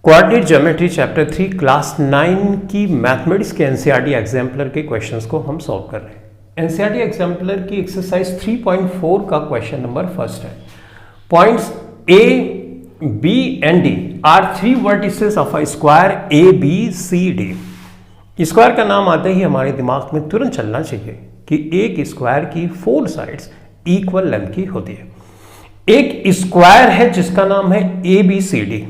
Coordinate geometry chapter 3 class 9 की mathematics के NCERT exemplar के क्वेश्चंस को हम सॉल्व कर रहे हैं। एनसीईआरटी एग्जाम्पलर की एक्सरसाइज 3.4 का क्वेश्चन नंबर फर्स्ट है। Points A B and D are three vertices of a square A B C D. Square का नाम आते ही हमारे दिमाग में तुरंत चलना चाहिए कि एक स्क्वायर की 4 साइड्स इक्वल लेंथ की होती है। एक स्क्वायर है जिसका नाम है ए बी सी डी,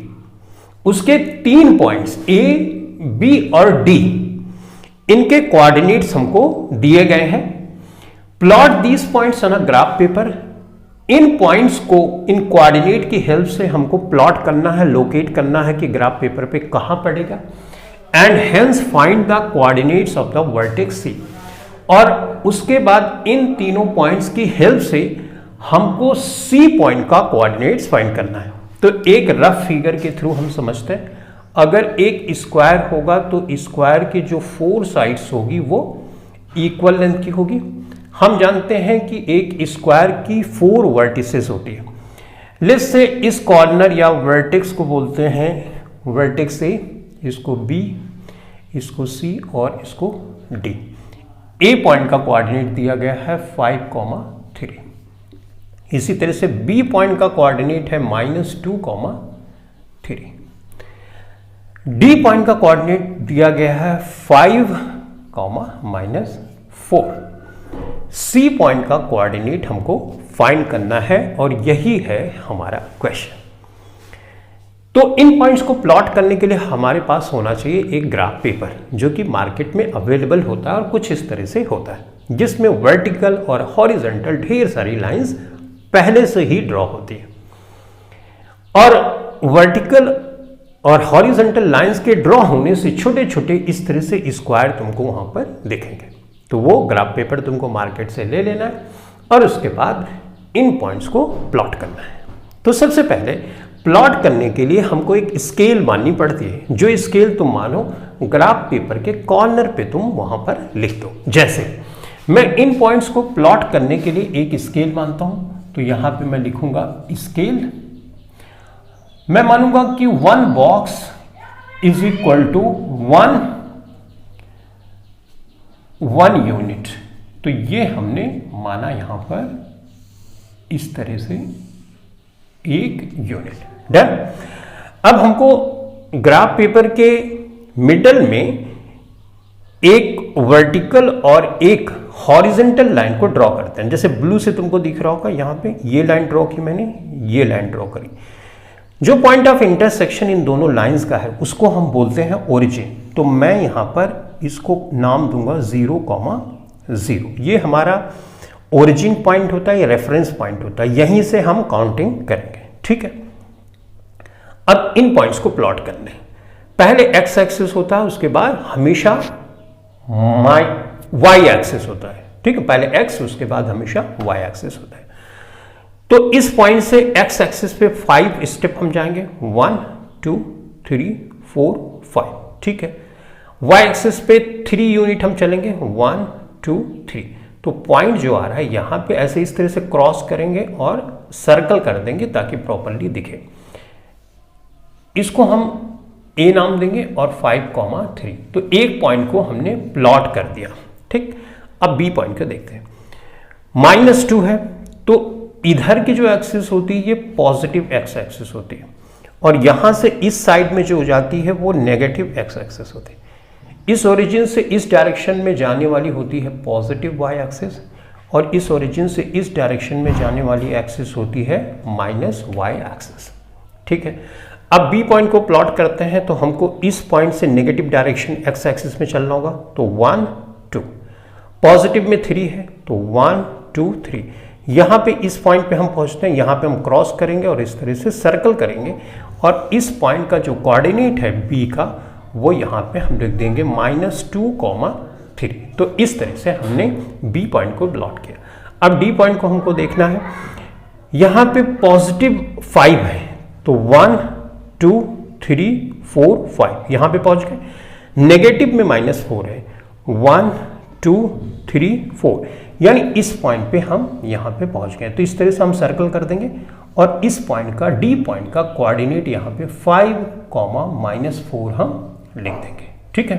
उसके 3 पॉइंट्स ए बी और डी, इनके कोऑर्डिनेट्स हमको दिए गए हैं। Plot these points on a graph paper. In points को इन कोऑर्डिनेट की हेल्प से हमको प्लॉट करना है, लोकेट करना है कि ग्राफ पेपर पे कहां पड़ेगा। And hence find the coordinates of the vertex C. और उसके बाद इन तीनों पॉइंट्स की हेल्प से हमको सी पॉइंट का कोऑर्डिनेट्स फाइंड करना है। तो एक रफ फिगर के थ्रू हम समझते हैं, अगर एक स्क्वायर होगा तो स्क्वायर की जो 4 साइड्स होगी वो इक्वल लेंथ की होगी। हम जानते हैं कि एक स्क्वायर की 4 वर्टिसेस होती है। लेट्स से इस कॉर्नर या वर्टेक्स को बोलते हैं वर्टेक्स ए, इसको बी, इसको सी और इसको डी। ए पॉइंट का कोऑर्डिनेट दिया गया है 5,3। इसी तरह से बी पॉइंट का कोऑर्डिनेट है -2,3। डी पॉइंट का कोऑर्डिनेट दिया गया है 5,-4। सी पॉइंट का कोऑर्डिनेट हमको फाइंड करना है और यही है हमारा क्वेश्चन। तो इन पॉइंट्स को प्लॉट करने के लिए हमारे पास होना चाहिए एक ग्राफ पेपर जो कि मार्केट में अवेलेबल होता है और कुछ इस तरह से होता है, जिसमें वर्टिकल और हॉरिजॉन्टल ढेर सारी लाइंस पहले से ही ड्रॉ होती है। और वर्टिकल और हॉरिजॉन्टल लाइंस के ड्रॉ होने से छोटे छोटे इस तरह से स्क्वायर तुमको वहां पर दिखेंगे। तो वो ग्राफ पेपर तुमको मार्केट से ले लेना है और उसके बाद इन पॉइंट्स को प्लॉट करना है। तो सबसे पहले प्लॉट करने के लिए हमको एक स्केल माननी पड़ती है, जो स्केल तुम मानो ग्राफ पेपर के कॉर्नर पे तुम वहां पर लिख दो। जैसे मैं इन पॉइंट्स को प्लॉट करने के लिए एक स्केल मानता हूं, तो यहां पे मैं लिखूंगा स्केल। मैं मानूंगा कि 1 box is equal to 1 unit. तो ये हमने माना यहां पर इस तरह से 1 यूनिट। डन। अब हमको ग्राफ पेपर के मिडल में एक वर्टिकल और एक हॉरिजॉन्टल लाइन को ड्रॉ करते हैं। जैसे ब्लू से तुमको दिख रहा होगा, यहां पे ये लाइन ड्रॉ की मैंने, ये लाइन ड्रॉ करी। जो पॉइंट ऑफ इंटरसेक्शन इन दोनों लाइंस का है उसको हम बोलते हैं ओरिजिन। तो मैं यहां पर इसको नाम दूंगा 0,0। ये हमारा ओरिजिन पॉइंट होता है, ये रेफरेंस पॉइंट होता है, यहीं से हम काउंटिंग करेंगे। ठीक है। अब इन पॉइंट्स को प्लॉट करने, पहले एक्स एक्सिस होता है, उसके बाद हमेशा वाई एक्सिस होता है। ठीक है, पहले एक्स, उसके बाद हमेशा वाई एक्सिस होता है। तो इस पॉइंट से एक्स एक्सिस पे 5 स्टेप हम जाएंगे, 1 2 3 4 5। ठीक है। वाई एक्सिस पे 3 यूनिट हम चलेंगे, 1 2 3। तो पॉइंट जो आ रहा है यहां पे ऐसे इस तरह से क्रॉस करेंगे और सर्कल कर देंगे ताकि प्रॉपर्ली दिखे। इसको हम ए नाम देंगे और 5,3। तो एक पॉइंट को हमने प्लॉट कर दिया। ठीक। अब बी पॉइंट को देखते हैं। -2 है, तो इधर की जो एक्सिस होती है ये पॉजिटिव एक्स एक्सिस होती है, और यहां से इस साइड में जो हो जाती है वो नेगेटिव एक्स एक्सिस होती है। इस ओरिजिन से इस डायरेक्शन में जाने वाली होती है पॉजिटिव वाई एक्सिस, और इस ओरिजिन से इस डायरेक्शन में जाने वाली एक्सिस होती है -y एक्सिस। ठीक है। अब बी पॉइंट को प्लॉट करते हैं, तो हमको इस पॉइंट से नेगेटिव डायरेक्शन एक्स एक्सिस में चलना होगा। तो 1 2, पॉजिटिव में 3 है तो 1 2 3। यहां पे इस पॉइंट पे हम पहुंचते हैं, यहां पे हम क्रॉस करेंगे और इस तरह से सर्कल करेंगे, और इस पॉइंट का जो कोऑर्डिनेट है बी का वो यहां पे हम लिख देंगे -2,3। तो इस तरह से हमने बी पॉइंट को प्लॉट किया। अब डी पॉइंट को हमको देखना है, यहां पे पॉजिटिव 5 है, तो 1 2 3 4 5 यहां पे पहुंच गए। नेगेटिव में -4 है, 1 2 3 4, यानी इस पॉइंट पे हम यहां पे पहुंच गए। तो इस तरह से हम सर्कल कर देंगे और इस पॉइंट का डी पॉइंट का कोऑर्डिनेट यहाँ पे 5, -4 हम लिख देंगे। ठीक है।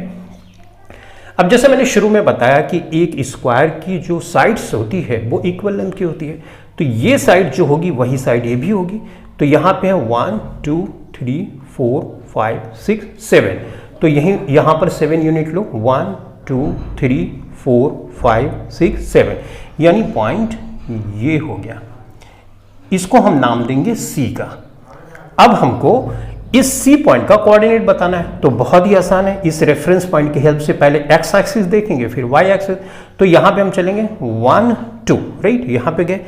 अब जैसे मैंने शुरू में बताया कि एक स्क्वायर की जो साइड्स होती है वो इक्वल लेंथ की होती है, तो ये साइड जो होगी वही साइड ये भी होगी। तो यहाँ पे है 1 2 3 4 5 6 7, तो यहाँ पर 7 यूनिट लो, 1 2 3 4 5 6 7, यानी पॉइंट ये हो गया। इसको हम नाम देंगे C का। अब हमको इस C पॉइंट का कोऑर्डिनेट बताना है, तो बहुत ही आसान है। इस रेफरेंस पॉइंट की हेल्प से पहले x एक्सिस देखेंगे, फिर y एक्सिस। तो यहां पे हम चलेंगे 1 2, राइट, यहां पे गए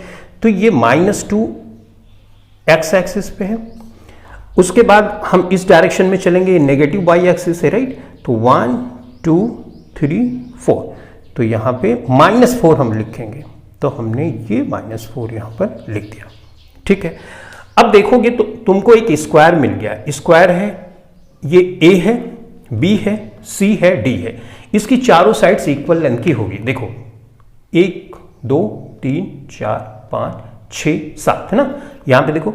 तो ये -2 x एक्सिस पे है। उसके बाद हम इस डायरेक्शन में चलेंगे, नेगेटिव y एक्सिस है, राइट। तो 1 2 3 4, तो यहां पे -4 हम लिखेंगे, तो हमने ये -4 यहां पर लिख दिया। ठीक है। अब देखोगे तो तुमको एक स्क्वायर मिल गया। स्क्वायर है, ये A है, B है, C है, D है। इसकी चारों साइड्स इक्वल लेंथ की होगी। देखो 1 2 3 4 5 6 7 है ना। यहां पे देखो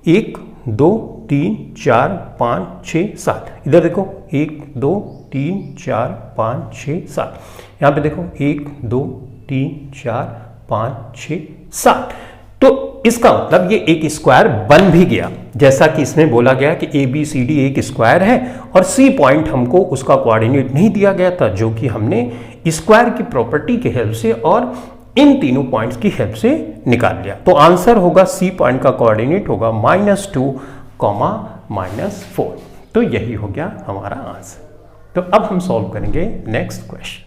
1 2 3 4 5 6 7, इधर देखो 1 2 3 4 5 6 7, यहां पे देखो 1 2 3 4 5 6 7। तो इसका मतलब ये एक स्क्वायर बन भी गया, जैसा कि इसमें बोला गया कि ABCD एक स्क्वायर है और C पॉइंट हमको उसका कोऑर्डिनेट नहीं दिया गया था, जो कि हमने स्क्वायर की प्रॉपर्टी की हेल्प से और इन तीनों पॉइंट्स की हेल्प से निकाल लिया। तो आंसर होगा C पॉइंट का कोऑर्डिनेट होगा -2, -4। तो यही हो गया हमारा आंसर। तो अब हम सॉल्व करेंगे नेक्स्ट क्वेश्चन।